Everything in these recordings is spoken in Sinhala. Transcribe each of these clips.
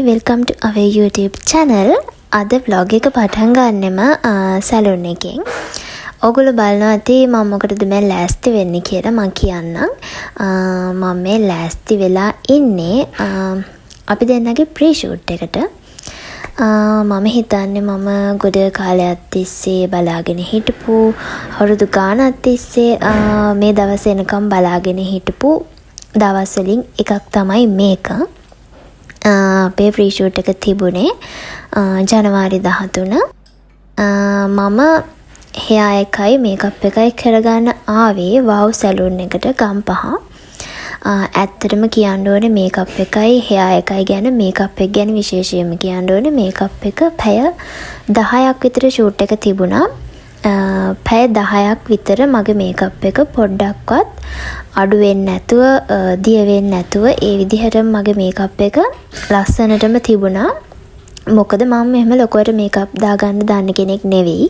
welcome to our YouTube channel. අද vlog එක පටන් ගන්නෙම සැලුන් එකෙන්. ඔගොල්ලෝ බලනවා ඇති මම මොකටද මේ ලෑස්ති වෙන්නේ කියලා මම කියන්නම්. මම මේ ලෑස්ති වෙලා ඉන්නේ අපි දෙන්නගේ ප්‍රී ෂූට් එකට. මම හිතන්නේ මම ගොඩ කාලයක් තිස්සේ බලාගෙන හිටපු අවුරුදු ගානක් තිස්සේ මේ දවස් එනකම් බලාගෙන හිටපු දවස් වලින් එකක් තමයි මේක. අපේ ප්‍රී ෂූට් එක තිබුණේ ජනවාරි 13. මම hair එකයි makeup එකයි කරගන්න ආවේ වව් සැලුන් එකට ගම්පහ. ඇත්තටම කියන්න ඕනේ මේකප් එකයි hair එකයි ගැන මේකප් එක ගැන විශේෂයෙන්ම කියන්න ඕනේ මේකප් එක පැය 10ක් විතර ෂූට් එක තිබුණා. පැය 10ක් විතර මගේ මේකප් එක පොඩ්ඩක්වත් අඩු වෙන්නේ නැතුව දිය වෙන්නේ නැතුව ඒ විදිහටම මගේ මේකප් එක ලස්සනටම තිබුණා. මොකද මම එහෙම ලොකුවට මේකප් දාගන්න දන්න කෙනෙක් නෙවෙයි.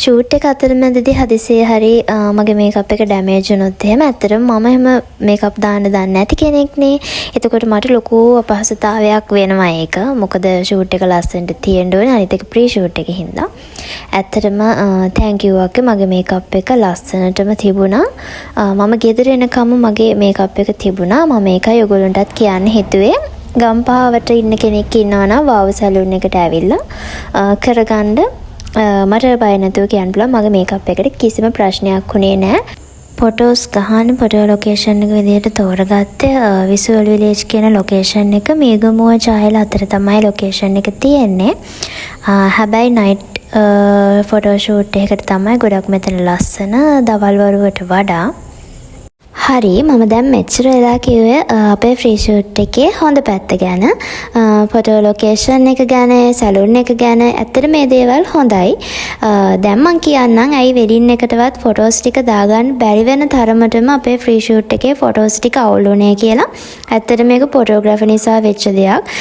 ෂූට් එක අතරමැදදී හදිසියේ හරි මගේ මේකප් එක ඩැමේජ් වුණොත් එහෙම ඇත්තටම මම එහෙම මේකප් දාන්න දන්නේ නැති කෙනෙක් නේ. එතකොට මට ලොකු අපහසුතාවයක් වෙනවා ඒක. මොකද ෂූට් එක ලස්සනට තියෙන්න ඕනේ. අනිත් එක ප්‍රී ෂූට් එකේ හින්දා. ඇත්තටම thank you අක්කේ මගේ මේකප් එක ලස්සනටම තිබුණා. මම ගෙදර එනකම් මගේ මේකප් එක තිබුණා. මම ඒකයි ඔයගොල්ලන්ටත් කියන්න හිතුවේ. ගම්පහවට ඉන්න කෙනෙක් ඉන්නවා නම් වාව සැලුන් එකට ඇවිල්ලා කරගන්න මට බය නැතුව කියන්න පුළුවන්. මගේ මේකප් එකට කිසිම ප්‍රශ්නයක් වුණේ නැහැ. ෆොටෝස් ගහන ෆොටෝ ලොකේෂන් එක විදිහට තෝරගත්තේ විසුවල් විලේජ් කියන ලොකේෂන් එක මේගමුව චායල අතර තමයි ලොකේෂන් එක තියෙන්නේ. හැබැයි නයිට් ෆොටෝ ෂූට් එකකට තමයි ගොඩක් මෙතන ලස්සන දවල් වරුවට වඩා. හරි මම දැන් මෙච්චර වෙලා කිව්වේ අපේ ෆ්‍රී ෂූට් එකේ හොඳ පැත්ත ගැන. ෆොටෝ ලොකේෂන් එක ගැන, සැලුන් එක ගැන ඇත්තට මේ දේවල් හොඳයි. දැන් මම කියන්නම් ඇයි වෙඩින් එකටවත් ෆොටෝස් ටික දාගන්න බැරි වෙන තරමටම අපේ ෆ්‍රී ෂූට් එකේ ෆොටෝස් ටික අවුල් වුණේ කියලා. ඇත්තට මේක ෆොටෝග්‍රැෆර් නිසා වෙච්ච දෙයක්.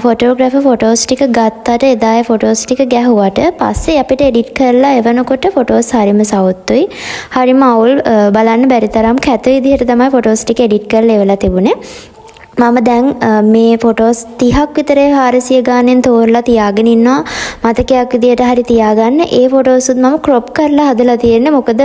ෆොටෝග්‍රැෆර් ෆොටෝස් ටික ගත්තට එදායේ ෆොටෝස් ටික ගැහුවට පස්සේ අපිට එඩිට් කරලා එවනකොට ෆොටෝස් හරිම සවුත්තුයි. හරිම අවුල් බලන්න බැරි තරම් කැත විදිහට තමයි ෆොටෝස් ටික එඩිට් කරලා එවලා තිබුණේ. මම දැන් මේ ෆොටෝස් 30ක් විතර 400 ගානෙන් තෝරලා තියාගෙන ඉන්නවා. මතකයක් විදිහට හරි තියාගන්න. ඒ ෆොටෝස් උත් මම ක්‍රොප් කරලා හදලා තියෙන්නේ. මොකද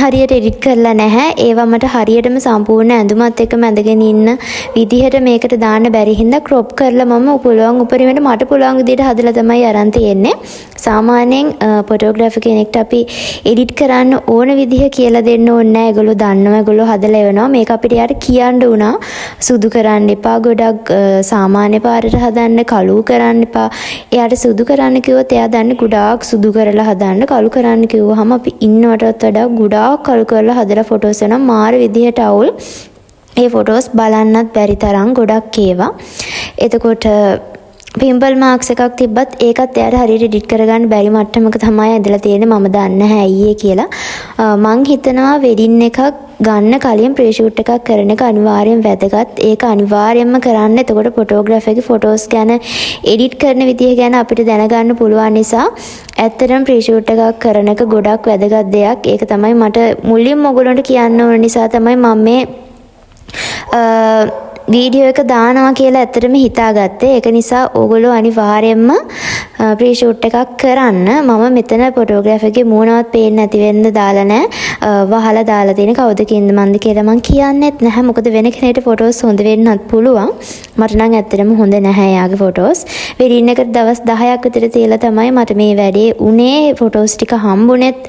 හරියට එඩිට් කරලා නැහැ. ඒවා මට හරියටම සම්පූර්ණ ඇඳුමත් එක්ක මැදගෙන ඉන්න විදිහට මේකට දාන්න බැරි හින්දා ක්‍රොප් කරලා මම පුළුවන් උපරිමයට මට පුළුවන් විදිහට හදලා තමයි අරන් තියෙන්නේ. සාමාන්‍යයෙන් ෆොටෝග්‍රැෆර් කෙනෙක්ට අපි එඩිට් කරන්න ඕන විදිහ කියලා දෙන්න ඕනේ නැහැ. ඒගොල්ලෝ දන්නවා. ඒගොල්ලෝ හදලා එවනවා. මේක අපිට යාට කියන්න උනා. සුදු කරන්න එපා, ගොඩක් සාමාන්‍ය පාරට හදන්න, කළු කරන්න එපා. එයාට සුදු කරන්න කිව්වොත් එයා දන්නේ ගොඩාක් සුදු කරලා හදන්න. කළු කරන්න කිව්වහම අපි ඉන්නවටත් වඩා ගොඩාක් කළු කරලා හදලා ෆොටෝස් එනවා. මාර විදිහට අවුල්. ඒ ෆොටෝස් බලන්නත් බැරි තරම් ගොඩක් ඒවා. එතකොට පිම්පල් මාක්ස් එකක් තිබ්බත් ඒකත් එයාට හරියට එඩිට් කරගන්න බැරි මට්ටමක තමයි ඇදලා තියෙන්නේ. මම දන්නේ නැහැ අයියේ කියලා. මං හිතනවා වෙඩින් එකක් ගන්න කලින් ප්‍රී ෂූට් එකක් කරන එක අනිවාර්යෙන් වැදගත්. ඒක අනිවාර්යෙන්ම කරන්න. එතකොට ෆොටෝග්‍රැෆර්ගේ ෆොටෝස් ගැන එඩිට් කරන විදිහ ගැන අපිට දැනගන්න පුළුවන් නිසා ඇත්තටම ප්‍රී ෂූට් එකක් කරන එක ගොඩක් වැදගත් දෙයක්. ඒක තමයි මට මුලින්ම ඔයගොල්ලන්ට කියන්න ඕන නිසා තමයි මම මේ වීඩියෝ එක දානවා කියලා ඇත්තටම හිතාගත්තේ. ඒක නිසා ඕගොල්ලෝ අනිවාර්යයෙන්ම ප්‍රී ෂූට් එකක් කරන්න. මම මෙතන ෆොටෝග්‍රැෆර්ගේ මූණවත් පේන්නේ නැති වෙන්න දාලා නැහැ. වහලා දාලා තියෙන කවුද කින්ද මන්ද කියලා මං කියන්නෙත් නැහැ. මොකද වෙන කෙනෙක්ට ෆොටෝස් හොඳ වෙන්නත් පුළුවන්. මට නම් ඇත්තටම හොඳ නැහැ යාගේ ෆොටෝස්. වෙඩින් එකට දවස් 10ක් විතර තියලා තමයි මට මේ වැඩේ උනේ. ෆොටෝස් ටික හම්බුනේත්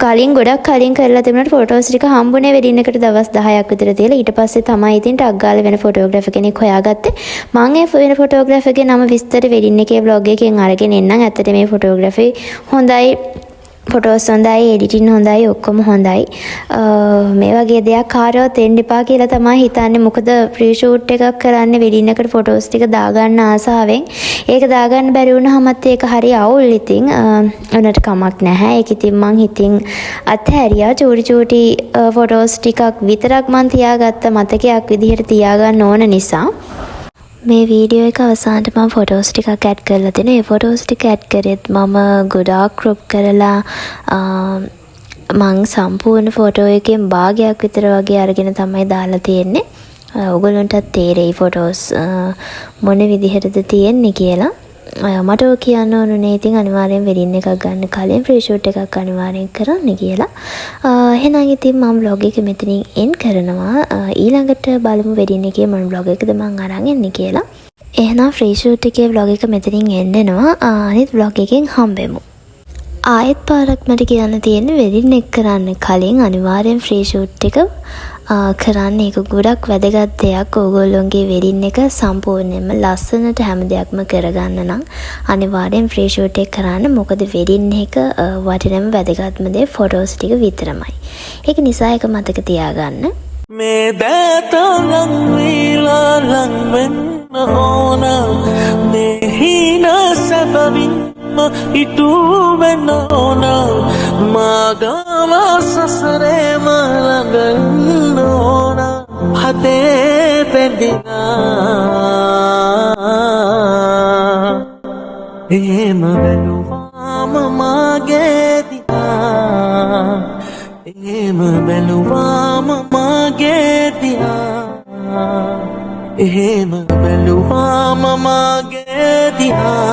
කලින් ගොඩක් කලින් කරලා තිබුණාට ෆොටෝස් ටික හම්බුනේ වෙඩින් එකට දවස් 10ක් විතර තියලා. ඊට පස්සේ තමයි ඉතින් ටක් ගාලා වෙන ෆොටෝග්‍රැෆර් කෙනෙක් හොයාගත්තේ. මම ඒ වෙන ෆොටෝග්‍රැෆර්ගේ නම විස්තර වෙඩින් එකේ vlog එකෙන් අරගෙන එන්නම්. ඇත්තට මේ ෆොටෝග්‍රැෆි හොඳයි, ෆොටෝස් හොඳයි, එඩිටින් හොඳයි, ඔක්කොම හොඳයි. මේ වගේ දෙයක් කාටවත් එන්න එපා කියලා තමයි හිතන්නේ. මොකද ප්‍රී ෂූට් එකක් කරන්නේ වෙඩින් එකට ෆොටෝස් ටික දාගන්න ආසාවෙන්. ඒක දාගන්න බැරි වුණාමත් ඒක හරි අවුල්. ඉතින් උනට කමක් නැහැ. ඒක ඉතින් මං හිතින් අත්හැරියා. චූටි ෆොටෝස් ටිකක් විතරක් මං තියාගත්ත මතකයක් විදිහට තියාගන්න ඕන නිසා. මේ වීඩියෝ එක අවසානට මම ෆොටෝස් ටිකක් ඇඩ් කරලා තියෙනවා. ඒ ෆොටෝස් ටික ඇඩ් කරෙත් මම ගොඩාක් ක්‍රොප් කරලා මං සම්පූර්ණ ෆොටෝ එකෙන් භාගයක් විතර වගේ අරගෙන තමයි දාලා තියෙන්නේ. ඔයගොල්ලන්ටත් තේරෙයි ෆොටෝස් මොන විදිහටද තියෙන්නේ කියලා. මට ඔය කියන්න ඕනුනේ ඉතින් අනිවාර්යෙන් වෙඩින් එකක් ගන්න කලින් ෆ්‍රී ෂූට් එකක් අනිවාර්යෙන් කරන්න කියලා. එහෙනම් ඉතින් මම vlog එක මෙතනින් end කරනවා. ඊළඟට බලමු වෙඩින් එකේ මොන vlog එකද මම අරන් එන්නේ කියලා. එහෙනම් ෆ්‍රී ෂූට් එකේ vlog එක මෙතනින් end වෙනවා. අනිත් vlog එකෙන් හම්බෙමු. ආයෙත් පාරක් මට කියන්න තියෙන්නේ වෙඩින් එක කරන්න කලින් අනිවාර්යෙන් ෆ්‍රී ෂූට් එක කරන්න. ඒක ගොඩක් වැදගත් දෙයක්. ඕගොල්ලොන්ගේ වෙඩින් එක සම්පූර්ණයෙන්ම ලස්සනට හැම දෙයක්ම කරගන්න නම් අනිවාර්යෙන් ෆ්‍රී ෂූට් එක කරන්න. මොකද වෙඩින් එක වටිනම වැදගත්ම දේ ෆොටෝස් ටික විතරමයි. ඒක නිසා ඒක මතක තියාගන්න. මේ දැතලන් වීලා ලං වෙන්න ඕන මේ හින සැපවින්ම ඉටු වෙන්න ඕන මාගම සසරේම ළඟන්න ඕන හදේ පෙන්දිනා එහෙම බැලුවාම මාගේ දිහා එහෙම බැලුවාම මාගේ දිහා එහෙම බැලුවාම මාගේ දිහා